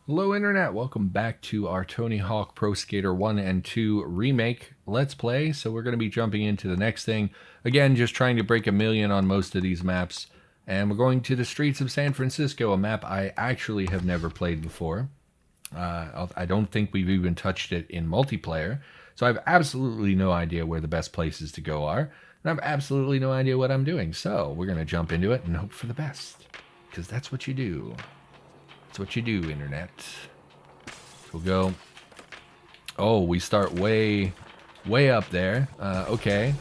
Hello Internet, welcome back to our Tony Hawk Pro Skater 1 and 2 remake Let's Play. So we're going to be jumping into the next thing. Again, just trying to break 1,000,000 on most of these maps. And we're going to the streets of San Francisco, a map I actually have never played before. I don't think we've even touched it in multiplayer. So I have absolutely no idea where the best places to go are. And I have absolutely no idea what I'm doing. So we're going to jump into it and hope for the best. Because that's what you do. That's what you do, Internet. So we'll go. Oh, we start way up there. Okay.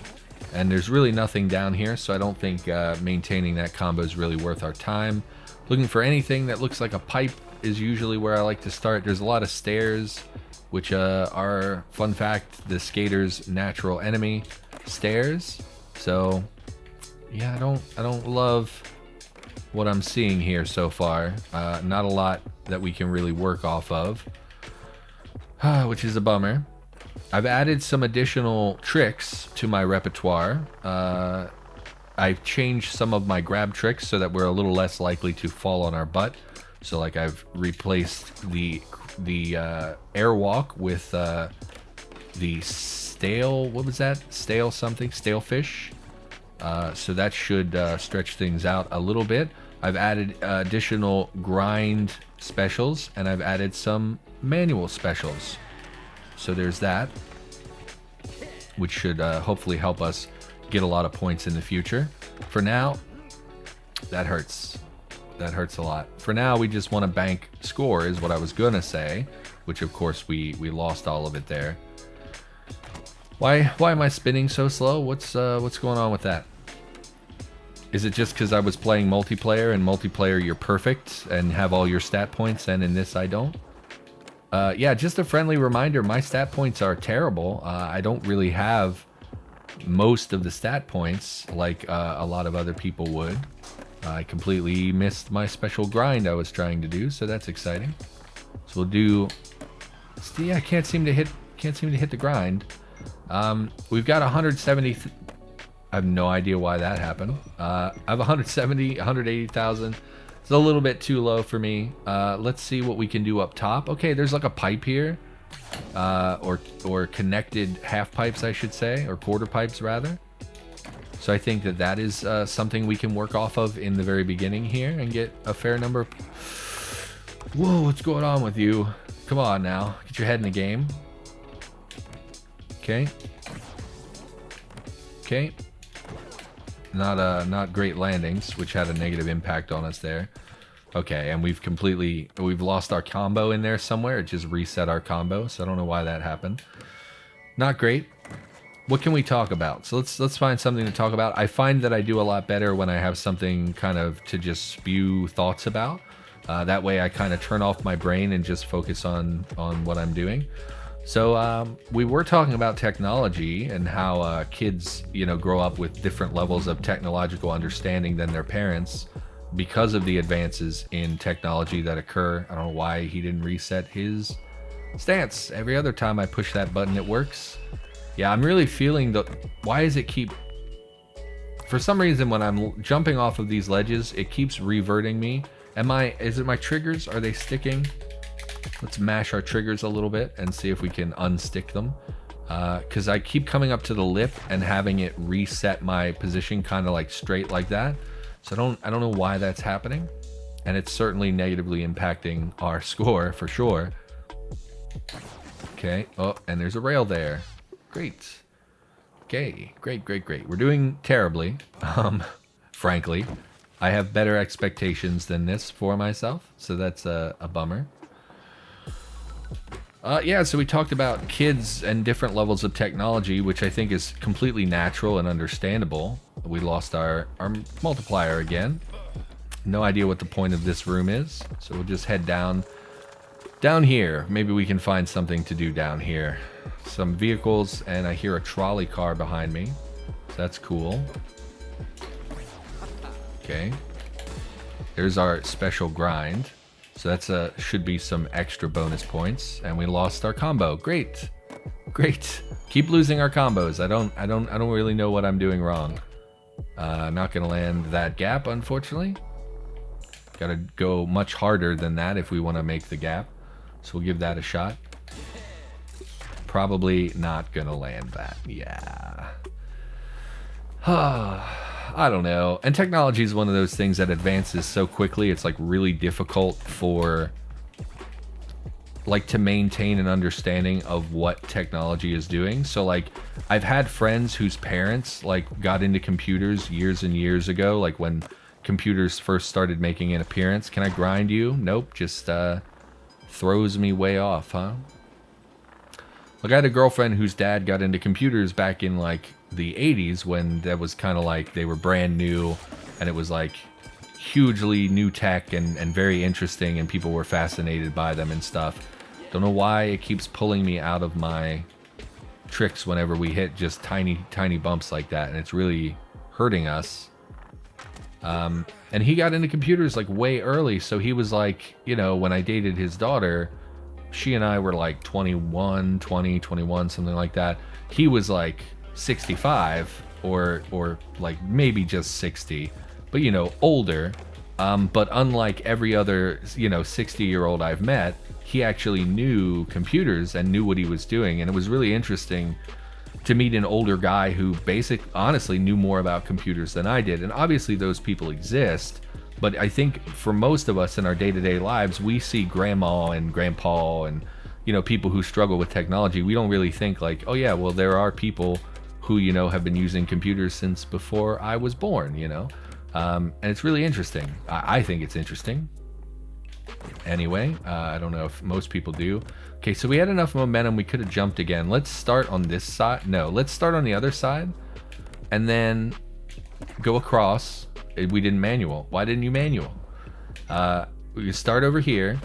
And there's really nothing down here, so I don't think maintaining that combo is really worth our time. Looking for anything that looks like a pipe is usually where I like to start. There's a lot of stairs, which are, fun fact, the skater's natural enemy, stairs. So, yeah, I don't love what I'm seeing here so far. Not a lot that we can really work off of, which is a bummer. I've added some additional tricks to my repertoire. I've changed some of my grab tricks so that we're a little less likely to fall on our butt. So like I've replaced the airwalk with the stale, what was that? Stale something? Stale fish. So that should stretch things out a little bit. I've added additional grind specials, and I've added some manual specials. So there's that, which should hopefully help us get a lot of points in the future. For now, that hurts. That hurts a lot. For now, we just want to bank score, is what I was gonna say, which of course we lost all of it there. Why am I spinning so slow? What's going on with that? Is it just because I was playing multiplayer, and multiplayer you're perfect and have all your stat points, and in this I don't? Yeah, just a friendly reminder, my stat points are terrible. I don't really have most of the stat points like a lot of other people would. I completely missed my special grind I was trying to do, so that's exciting. So we'll do... See, I can't seem to hit the grind. We've got 170... I have no idea why that happened. I have 180,000. It's a little bit too low for me. Let's see what we can do up top. Okay, there's like a pipe here. Or connected half pipes, I should say. Or quarter pipes, rather. So I think that is something we can work off of in the very beginning here and get a fair number of... Whoa, what's going on with you? Come on now. Get your head in the game. Okay. Okay. Not great landings, which had a negative impact on us there. Okay, and we've lost our combo in there somewhere. It just reset our combo, so I don't know why that happened. Not great. What can we talk about? So let's find something to talk about. I find that I do a lot better when I have something kind of to just spew thoughts about. That way I kind of turn off my brain and just focus on what I'm doing. So we were talking about technology and how kids, grow up with different levels of technological understanding than their parents because of the advances in technology that occur. I don't know why he didn't reset his stance. Every other time I push that button, it works. Yeah, I'm really feeling why does it keep... For some reason, when I'm jumping off of these ledges, it keeps reverting me. Is it my triggers? Are they sticking? Let's mash our triggers a little bit and see if we can unstick them. Because I keep coming up to the lip and having it reset my position kind of like straight like that. So I don't know why that's happening. And it's certainly negatively impacting our score for sure. Okay. Oh, and there's a rail there. Great. Okay. Great. We're doing terribly. Frankly. I have better expectations than this for myself. So that's a bummer. Yeah, so we talked about kids and different levels of technology, which I think is completely natural and understandable. We lost our multiplier again. No idea what the point of this room is, so we'll just head down here. Maybe we can find something to do down here. Some vehicles, and I hear a trolley car behind me. So that's cool. Okay. There's our special grind. So that's should be some extra bonus points, and we lost our combo. Great. Keep losing our combos. I don't really know what I'm doing wrong. Not gonna land that gap, unfortunately. Gotta go much harder than that if we want to make the gap. So we'll give that a shot. Probably not gonna land that. Yeah. I don't know. And technology is one of those things that advances so quickly. It's like really difficult for like to maintain an understanding of what technology is doing. So like I've had friends whose parents like got into computers years and years ago, like when computers first started making an appearance. Can I grind you? Nope, just throws me way off, huh? Like I had a girlfriend whose dad got into computers back in like the 80s when that was kind of like they were brand new and it was like hugely new tech and very interesting and people were fascinated by them and stuff. Don't know why it keeps pulling me out of my tricks whenever we hit just tiny bumps like that, and it's really hurting us. And he got into computers like way early, so he was like, you know, when I dated his daughter, she and I were like 21, something like that. He was like 65 or like maybe just 60, but you know, older. But unlike every other, you know, 60-year-old I've met, he actually knew computers and knew what he was doing. And it was really interesting to meet an older guy who honestly knew more about computers than I did. And obviously those people exist, but I think for most of us in our day-to-day lives, we see grandma and grandpa and, you know, people who struggle with technology. We don't really think like, oh yeah, well, there are people who, you know, have been using computers since before I was born, you know? And it's really interesting. I think it's interesting. Anyway, I don't know if most people do. Okay, so we had enough momentum. We could have jumped again. Let's start on this side. No, let's start on the other side and then go across. We didn't manual. Why didn't you manual? We can start over here.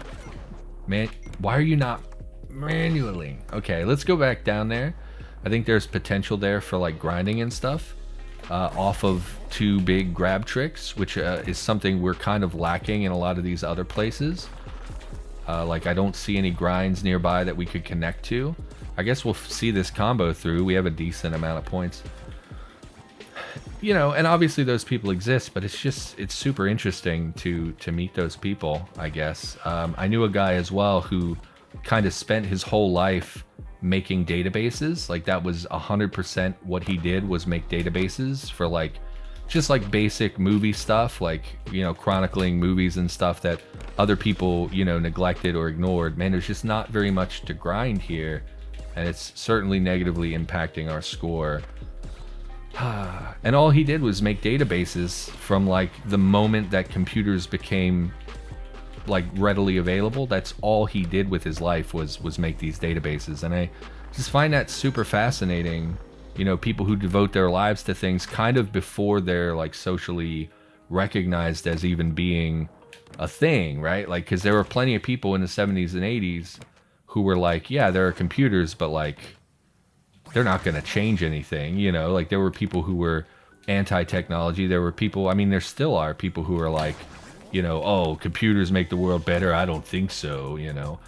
Man, why are you not manually? Okay, let's go back down there. I think there's potential there for like grinding and stuff off of 2 big grab tricks, which is something we're kind of lacking in a lot of these other places. Like I don't see any grinds nearby that we could connect to. I guess we'll see this combo through. We have a decent amount of points. You know, and obviously those people exist, but it's super interesting to meet those people, I guess. I knew a guy as well who kind of spent his whole life making databases. Like that was 100% what he did, was make databases for like just like basic movie stuff, like, you know, chronicling movies and stuff that other people, you know, neglected or ignored. Man, there's just not very much to grind here, and it's certainly negatively impacting our score. And all he did was make databases from like the moment that computers became like readily available. That's all he did with his life was make these databases. And I just find that super fascinating. You know, people who devote their lives to things kind of before they're like socially recognized as even being a thing, right? Like, because there were plenty of people in the 70s and 80s who were like, yeah, there are computers, but like they're not going to change anything, you know? Like there were people who were anti-technology. There were people, I mean, there still are people who are like, you know, oh, computers make the world better. I don't think so, you know.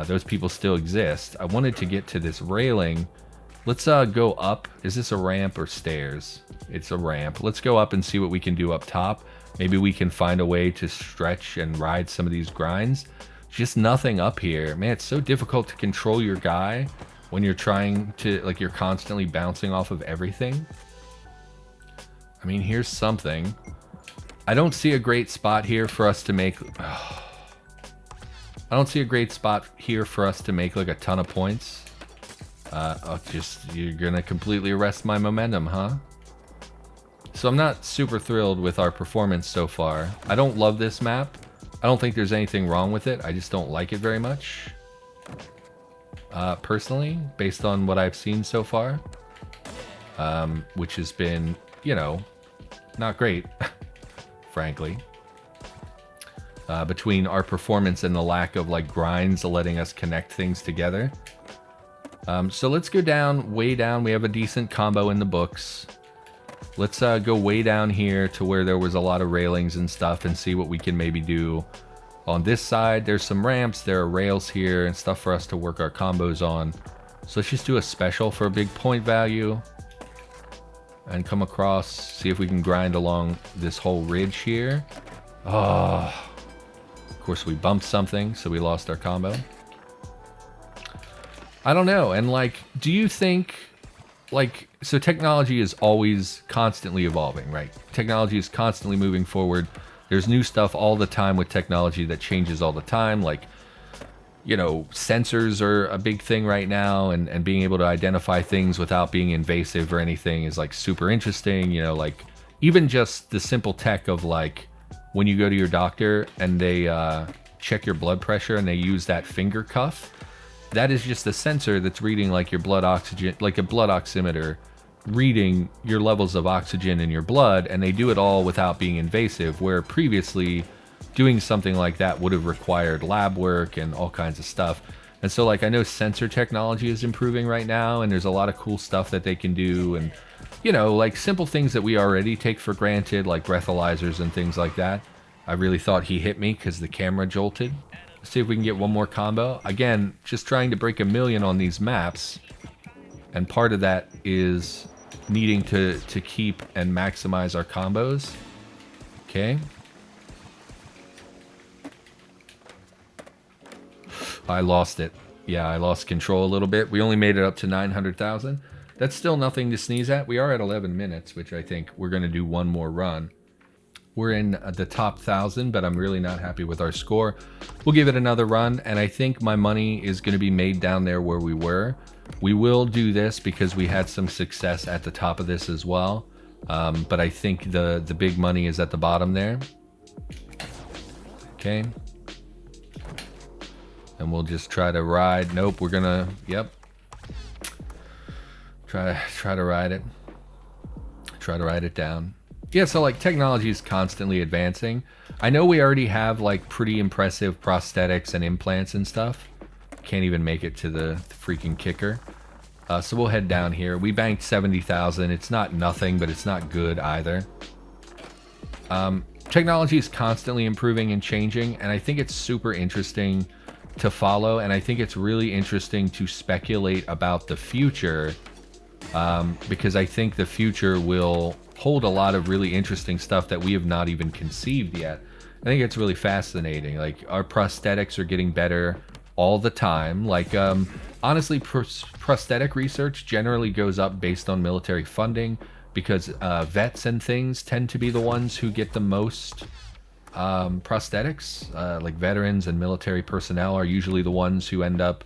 Those people still exist. I wanted to get to this railing. Let's go up. Is this a ramp or stairs? It's a ramp. Let's go up and see what we can do up top. Maybe we can find a way to stretch and ride some of these grinds. Just nothing up here. Man, it's so difficult to control your guy when you're trying to, like, you're constantly bouncing off of everything. I mean, here's something. I don't see a great spot here for us to make... I don't see a great spot here for us to make like a ton of points. You're gonna completely arrest my momentum, huh? So I'm not super thrilled with our performance so far. I don't love this map. I don't think there's anything wrong with it. I just don't like it very much. Personally, based on what I've seen so far. Which has been, you know, not great, frankly. Between our performance and the lack of like grinds letting us connect things together. So let's go down, way down. We have a decent combo in the books. Let's go way down here to where there was a lot of railings and stuff and see what we can maybe do. On this side, there's some ramps, there are rails here and stuff for us to work our combos on. So let's just do a special for a big point value. And come across, see if we can grind along this whole ridge here. Oh, of course we bumped something, so we lost our combo. I don't know. And like, do you think, like, so technology is always constantly evolving, right? Technology is constantly moving forward. There's new stuff all the time with technology that changes all the time. Like, you know, sensors are a big thing right now, and being able to identify things without being invasive or anything is like super interesting. You know, like even just the simple tech of like when you go to your doctor and they check your blood pressure and they use that finger cuff, that is just a sensor that's reading like your blood oxygen, like a blood oximeter, reading your levels of oxygen in your blood, and they do it all without being invasive, where previously doing something like that would have required lab work and all kinds of stuff. And so like I know sensor technology is improving right now, and there's a lot of cool stuff that they can do, and you know, like simple things that we already take for granted, like breathalyzers and things like that. I really thought he hit me because the camera jolted. Let's see if we can get one more combo. Again, just trying to break 1 million on these maps, and part of that is needing to keep and maximize our combos. Okay. I lost it. Yeah, I lost control a little bit. We only made it up to 900,000. That's still nothing to sneeze at. We are at 11 minutes, which I think we're going to do one more run. We're in the top 1,000, but I'm really not happy with our score. We'll give it another run, and I think my money is going to be made down there where we were. We will do this because we had some success at the top of this as well. But I think the big money is at the bottom there. Okay. And we'll just try to ride. Nope, we're gonna, yep. Try to ride it. Try to ride it down. Yeah, so like technology is constantly advancing. I know we already have like pretty impressive prosthetics and implants and stuff. Can't even make it to the freaking kicker. So we'll head down here. We banked 70,000. It's not nothing, but it's not good either. Technology is constantly improving and changing, and I think it's super interesting to follow, and I think it's really interesting to speculate about the future, because I think the future will hold a lot of really interesting stuff that we have not even conceived yet. I think it's really fascinating. Like our prosthetics are getting better all the time. Like honestly, prosthetic research generally goes up based on military funding, because vets and things tend to be the ones who get the most prosthetics. Like veterans and military personnel are usually the ones who end up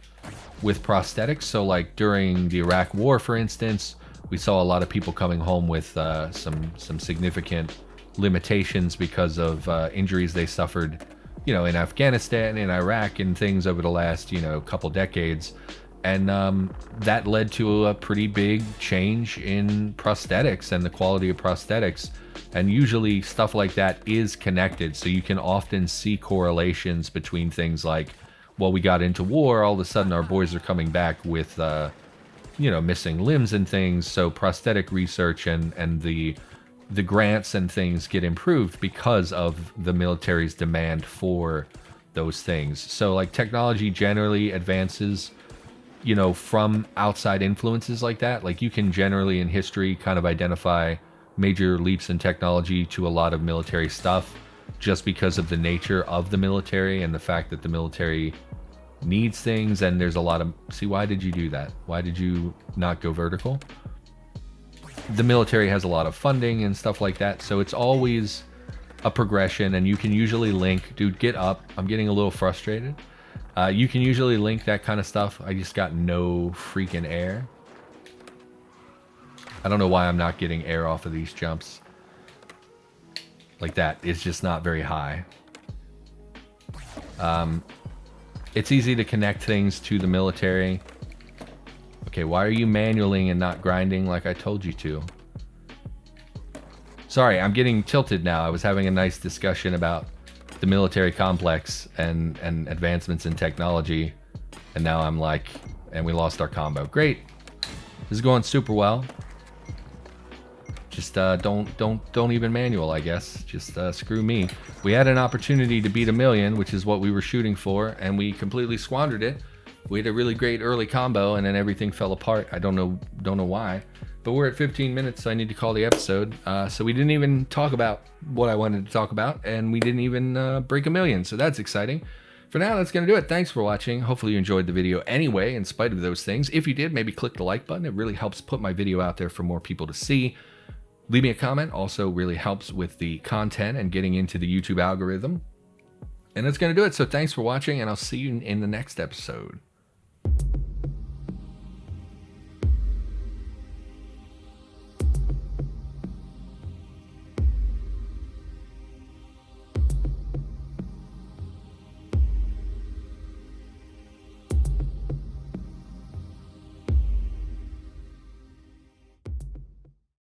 with prosthetics. So like during the Iraq War, for instance, we saw a lot of people coming home with some significant limitations because of injuries they suffered, you know, in Afghanistan, in Iraq, and things over the last, you know, couple decades. And that led to a pretty big change in prosthetics and the quality of prosthetics. And usually stuff like that is connected. So you can often see correlations between things like, well, we got into war, all of a sudden our boys are coming back with, you know, missing limbs and things. So prosthetic research and the grants and things get improved because of the military's demand for those things. So like technology generally advances, you know, from outside influences like that. Like you can generally in history kind of identify major leaps in technology to a lot of military stuff just because of the nature of the military and the fact that the military needs things. And there's a lot of, see, why did you do that? Why did you not go vertical? The military has a lot of funding and stuff like that. So it's always a progression, and you can usually link, dude, get up. I'm getting a little frustrated. You can usually link that kind of stuff. I just got no freaking air. I don't know why I'm not getting air off of these jumps. Like that, it's just not very high. It's easy to connect things to the military. Okay, why are you manualing and not grinding like I told you to? Sorry, I'm getting tilted now. I was having a nice discussion about the military complex and advancements in technology, and now I'm like, and we lost our combo. Great, this is going super well. Just don't even manual, I guess. Just screw me. We had an opportunity to beat 1 million, which is what we were shooting for, and we completely squandered it. We had a really great early combo, and then everything fell apart. I don't know why. But we're at 15 minutes, so I need to call the episode. So we didn't even talk about what I wanted to talk about, and we didn't even break 1 million, so that's exciting. For now, that's going to do it. Thanks for watching. Hopefully you enjoyed the video anyway, in spite of those things. If you did, maybe click the like button. It really helps put my video out there for more people to see. Leave me a comment. Also really helps with the content and getting into the YouTube algorithm. And that's going to do it. So thanks for watching, and I'll see you in the next episode.